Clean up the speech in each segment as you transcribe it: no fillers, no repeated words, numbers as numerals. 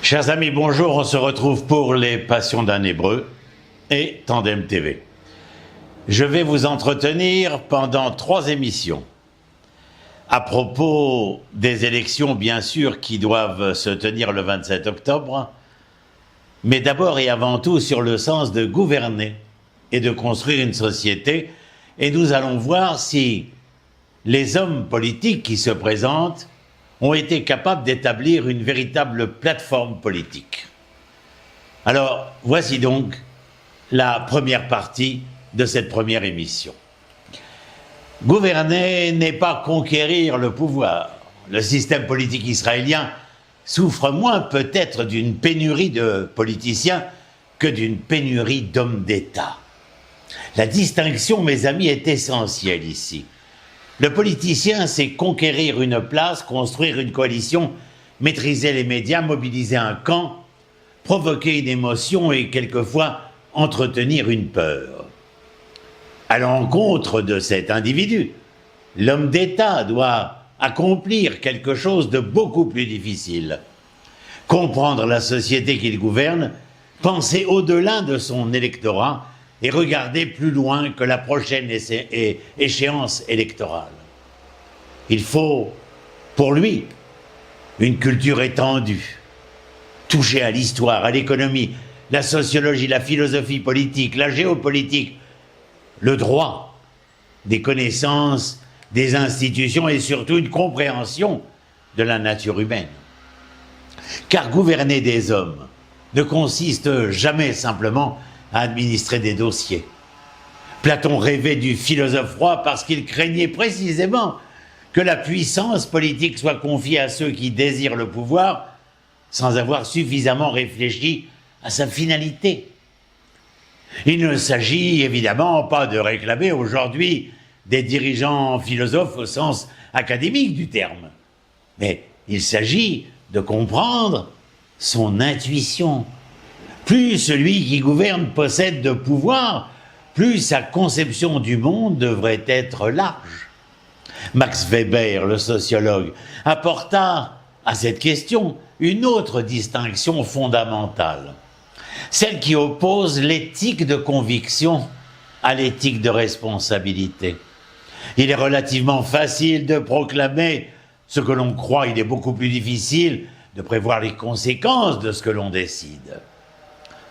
Chers amis, bonjour, on se retrouve pour les Passions d'un Hébreu et Tandem TV. Je vais vous entretenir pendant 3 émissions à propos des élections, bien sûr, qui doivent se tenir le 27 octobre, mais d'abord et avant tout sur le sens de gouverner et de construire une société. Et nous allons voir si les hommes politiques qui se présentent ont été capables d'établir une véritable plateforme politique. Alors, voici donc la première partie de cette première émission. Gouverner n'est pas conquérir le pouvoir. Le système politique israélien souffre moins peut-être d'une pénurie de politiciens que d'une pénurie d'hommes d'État. La distinction, mes amis, est essentielle ici. Le politicien, c'est conquérir une place, construire une coalition, maîtriser les médias, mobiliser un camp, provoquer une émotion et quelquefois entretenir une peur. À l'encontre de cet individu, l'homme d'État doit accomplir quelque chose de beaucoup plus difficile. Comprendre la société qu'il gouverne, penser au-delà de son électorat et regarder plus loin que la prochaine échéance électorale. Il faut, pour lui, une culture étendue, toucher à l'histoire, à l'économie, la sociologie, la philosophie politique, la géopolitique, le droit, des connaissances, des institutions et surtout une compréhension de la nature humaine. Car gouverner des hommes ne consiste jamais simplement à administrer des dossiers. Platon rêvait du philosophe roi parce qu'il craignait précisément que la puissance politique soit confiée à ceux qui désirent le pouvoir sans avoir suffisamment réfléchi à sa finalité. Il ne s'agit évidemment pas de réclamer aujourd'hui des dirigeants philosophes au sens académique du terme, mais il s'agit de comprendre son intuition. Plus celui qui gouverne possède de pouvoir, plus sa conception du monde devrait être large. Max Weber, le sociologue, apporta à cette question une autre distinction fondamentale, celle qui oppose l'éthique de conviction à l'éthique de responsabilité. Il est relativement facile de proclamer ce que l'on croit, il est beaucoup plus difficile de prévoir les conséquences de ce que l'on décide.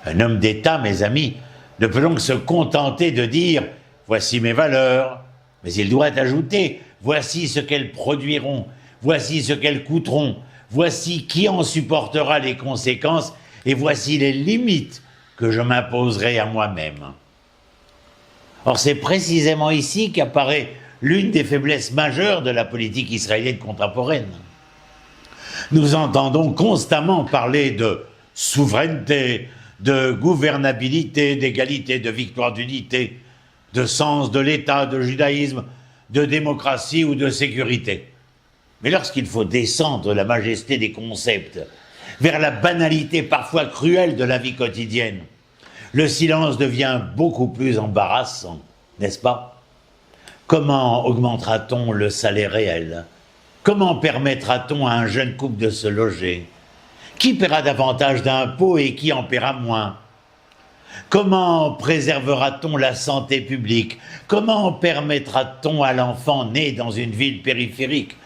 Un homme d'État, mes amis, ne peut donc se contenter de dire « voici mes valeurs », mais il doit ajouter « voici ce qu'elles produiront, voici ce qu'elles coûteront, voici qui en supportera les conséquences et voici les limites que je m'imposerai à moi-même ». Or, c'est précisément ici qu'apparaît l'une des faiblesses majeures de la politique israélienne contemporaine. Nous entendons constamment parler de souveraineté, de gouvernabilité, d'égalité, de victoire d'unité, de sens de l'État, de judaïsme, de démocratie ou de sécurité. Mais lorsqu'il faut descendre la majesté des concepts vers la banalité parfois cruelle de la vie quotidienne, le silence devient beaucoup plus embarrassant, n'est-ce pas? Comment augmentera-t-on le salaire réel? Comment permettra-t-on à un jeune couple de se loger? Qui paiera davantage d'impôts et qui en paiera moins? Comment préservera-t-on la santé publique? Comment permettra-t-on à l'enfant né dans une ville périphérique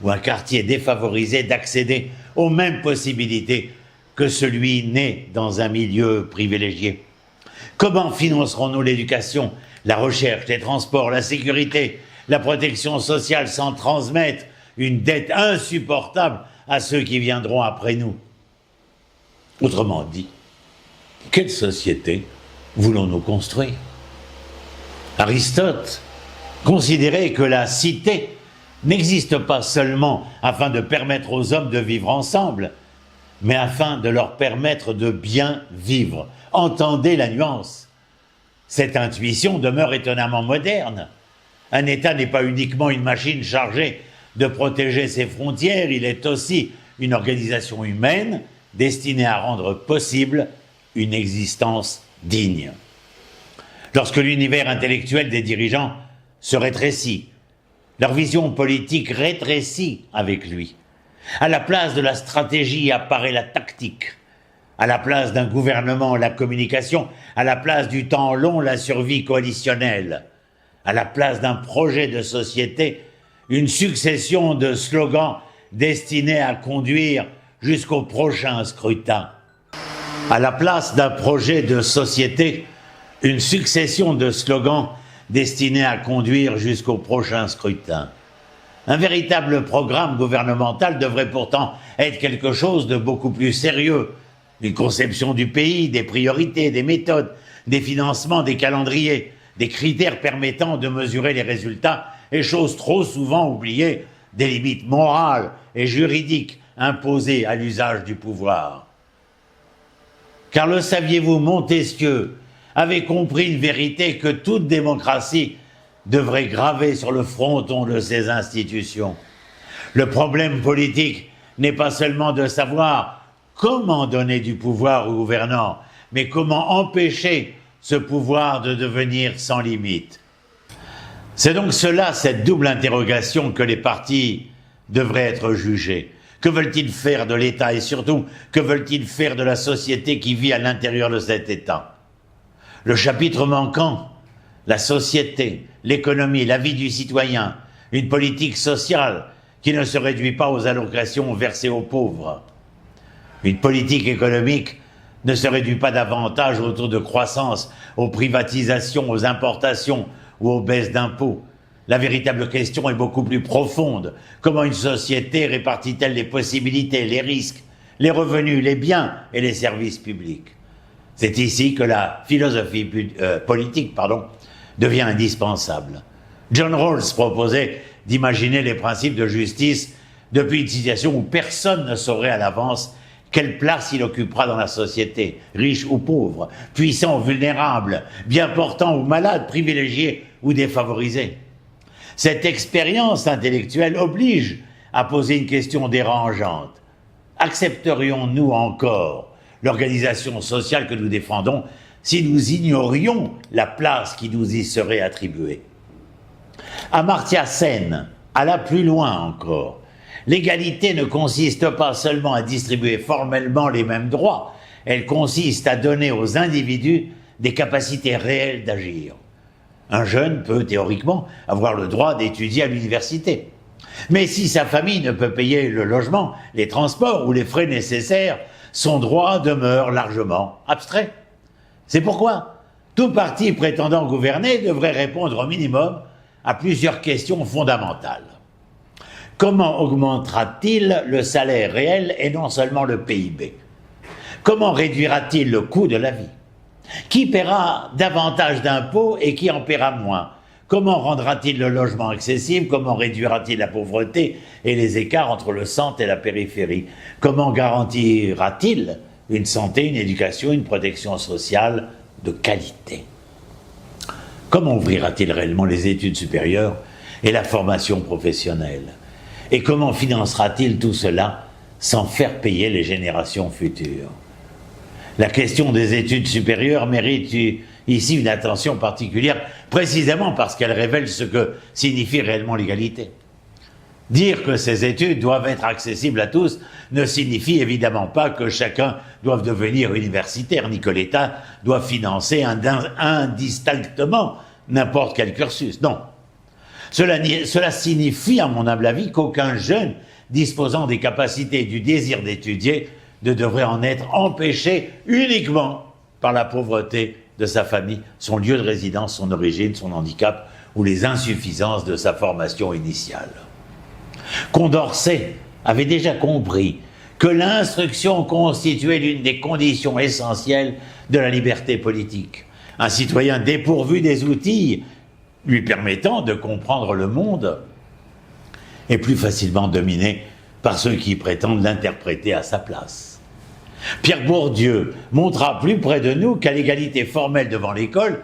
ou un quartier défavorisé d'accéder aux mêmes possibilités que celui né dans un milieu privilégié? Comment financerons-nous l'éducation, la recherche, les transports, la sécurité, la protection sociale sans transmettre une dette insupportable à ceux qui viendront après nous? Autrement dit, quelle société voulons-nous construire? Aristote considérait que la cité n'existe pas seulement afin de permettre aux hommes de vivre ensemble, mais afin de leur permettre de bien vivre. Entendez la nuance. Cette intuition demeure étonnamment moderne. Un État n'est pas uniquement une machine chargée de protéger ses frontières, il est aussi une organisation humaine destinée à rendre possible une existence digne. Lorsque l'univers intellectuel des dirigeants se rétrécit, leur vision politique rétrécit avec lui. À la place de la stratégie apparaît la tactique, À la place d'un gouvernement, la communication. À la place du temps long, la survie coalitionnelle. À la place d'un projet de société, une succession de slogans destinés à conduire jusqu'au prochain scrutin. À la place d'un projet de société, une succession de slogans destinés à conduire jusqu'au prochain scrutin. Un véritable programme gouvernemental devrait pourtant être quelque chose de beaucoup plus sérieux. Une conception du pays, des priorités, des méthodes, des financements, des calendriers, des critères permettant de mesurer les résultats et, chose trop souvent oubliée, des limites morales et juridiques imposées à l'usage du pouvoir. Car le saviez-vous, Montesquieu avait compris une vérité que toute démocratie devrait graver sur le fronton de ses institutions. Le problème politique n'est pas seulement de savoir comment donner du pouvoir aux gouvernants, mais comment empêcher ce pouvoir de devenir sans limite. C'est donc cela, cette double interrogation, que les partis devraient être jugés. Que veulent-ils faire de l'État et surtout, que veulent-ils faire de la société qui vit à l'intérieur de cet État? Le chapitre manquant, la société, l'économie, la vie du citoyen, une politique sociale qui ne se réduit pas aux allocations versées aux pauvres. Une politique économique ne se réduit pas davantage autour de croissance, aux privatisations, aux importations ou aux baisses d'impôts. La véritable question est beaucoup plus profonde. Comment une société répartit-elle les possibilités, les risques, les revenus, les biens et les services publics? C'est ici que la philosophie politique devient indispensable. John Rawls proposait d'imaginer les principes de justice depuis une situation où personne ne saurait à l'avance quelle place il occupera dans la société, riche ou pauvre, puissant ou vulnérable, bien portant ou malade, privilégié ou défavorisé. Cette expérience intellectuelle oblige à poser une question dérangeante. Accepterions-nous encore l'organisation sociale que nous défendons si nous ignorions la place qui nous y serait attribuée? Amartya Sen alla plus loin encore. L'égalité ne consiste pas seulement à distribuer formellement les mêmes droits, elle consiste à donner aux individus des capacités réelles d'agir. Un jeune peut théoriquement avoir le droit d'étudier à l'université. Mais si sa famille ne peut payer le logement, les transports ou les frais nécessaires, son droit demeure largement abstrait. C'est pourquoi tout parti prétendant gouverner devrait répondre au minimum à plusieurs questions fondamentales. Comment augmentera-t-il le salaire réel et non seulement le PIB? Comment réduira-t-il le coût de la vie? Qui paiera davantage d'impôts et qui en paiera moins? Comment rendra-t-il le logement accessible? Comment réduira-t-il la pauvreté et les écarts entre le centre et la périphérie? Comment garantira-t-il une santé, une éducation, une protection sociale de qualité? Comment ouvrira-t-il réellement les études supérieures et la formation professionnelle? Et comment financera-t-il tout cela sans faire payer les générations futures? La question des études supérieures mérite ici une attention particulière, précisément parce qu'elle révèle ce que signifie réellement l'égalité. Dire que ces études doivent être accessibles à tous ne signifie évidemment pas que chacun doive devenir universitaire, ni que l'État doit financer indistinctement n'importe quel cursus. Non. Cela signifie, à mon humble avis, qu'aucun jeune disposant des capacités et du désir d'étudier ne devrait en être empêché uniquement par la pauvreté de sa famille, son lieu de résidence, son origine, son handicap ou les insuffisances de sa formation initiale. Condorcet avait déjà compris que l'instruction constituait l'une des conditions essentielles de la liberté politique. Un citoyen dépourvu des outils lui permettant de comprendre le monde est plus facilement dominé par ceux qui prétendent l'interpréter à sa place. Pierre Bourdieu montra plus près de nous qu'à l'égalité formelle devant l'école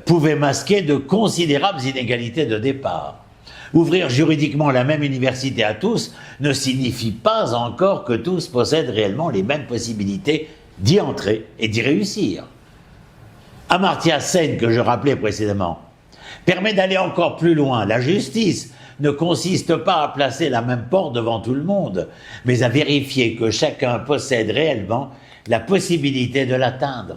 pouvait masquer de considérables inégalités de départ. Ouvrir juridiquement la même université à tous ne signifie pas encore que tous possèdent réellement les mêmes possibilités d'y entrer et d'y réussir. Amartya Sen, que je rappelais précédemment, permet d'aller encore plus loin. La justice ne consiste pas à placer la même porte devant tout le monde, mais à vérifier que chacun possède réellement la possibilité de l'atteindre.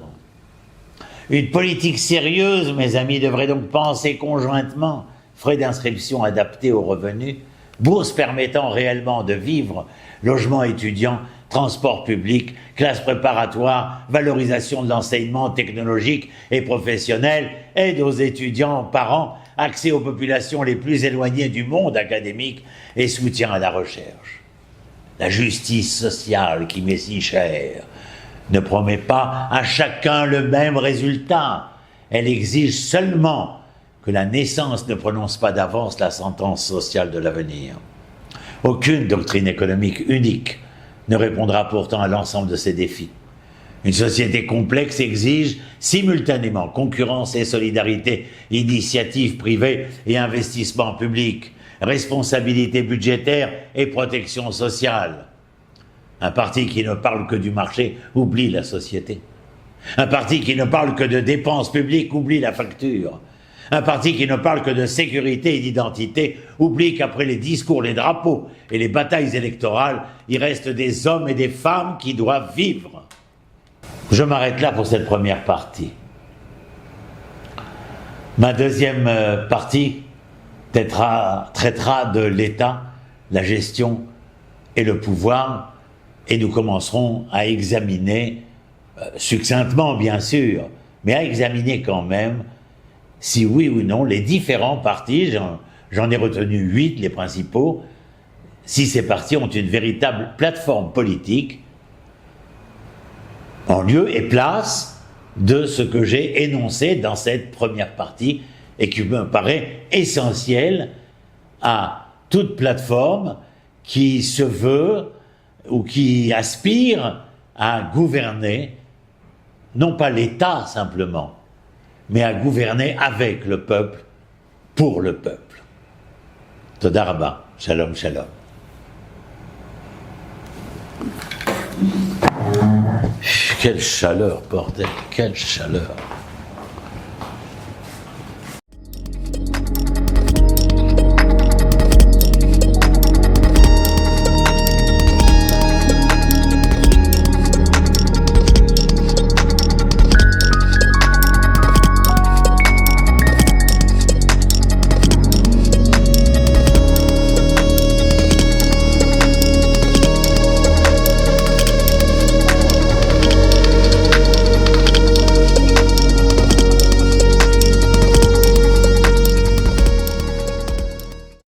Une politique sérieuse, mes amis, devrait donc penser conjointement frais d'inscription adaptés aux revenus, bourses permettant réellement de vivre, logement étudiant, transport public, classe préparatoire, valorisation de l'enseignement technologique et professionnel, aide aux étudiants, parents, accès aux populations les plus éloignées du monde académique et soutien à la recherche. La justice sociale qui m'est si chère ne promet pas à chacun le même résultat. Elle exige seulement que la naissance ne prononce pas d'avance la sentence sociale de l'avenir. Aucune doctrine économique unique ne répondra pourtant à l'ensemble de ces défis. Une société complexe exige simultanément concurrence et solidarité, initiative privée et investissement public, responsabilité budgétaire et protection sociale. Un parti qui ne parle que du marché oublie la société. Un parti qui ne parle que de dépenses publiques oublie la facture. Un parti qui ne parle que de sécurité et d'identité oublie qu'après les discours, les drapeaux et les batailles électorales, il reste des hommes et des femmes qui doivent vivre. Je m'arrête là pour cette première partie. Ma deuxième partie traitera de l'État, la gestion et le pouvoir, et nous commencerons à examiner, succinctement bien sûr, mais à examiner quand même, si oui ou non, les différents partis, j'en ai retenu 8, les principaux, si ces partis ont une véritable plateforme politique en lieu et place de ce que j'ai énoncé dans cette première partie et qui me paraît essentiel à toute plateforme qui se veut ou qui aspire à gouverner, non pas l'État simplement, mais à gouverner avec le peuple, pour le peuple. Toda Rabba, shalom shalom. Quelle chaleur, bordel, quelle chaleur.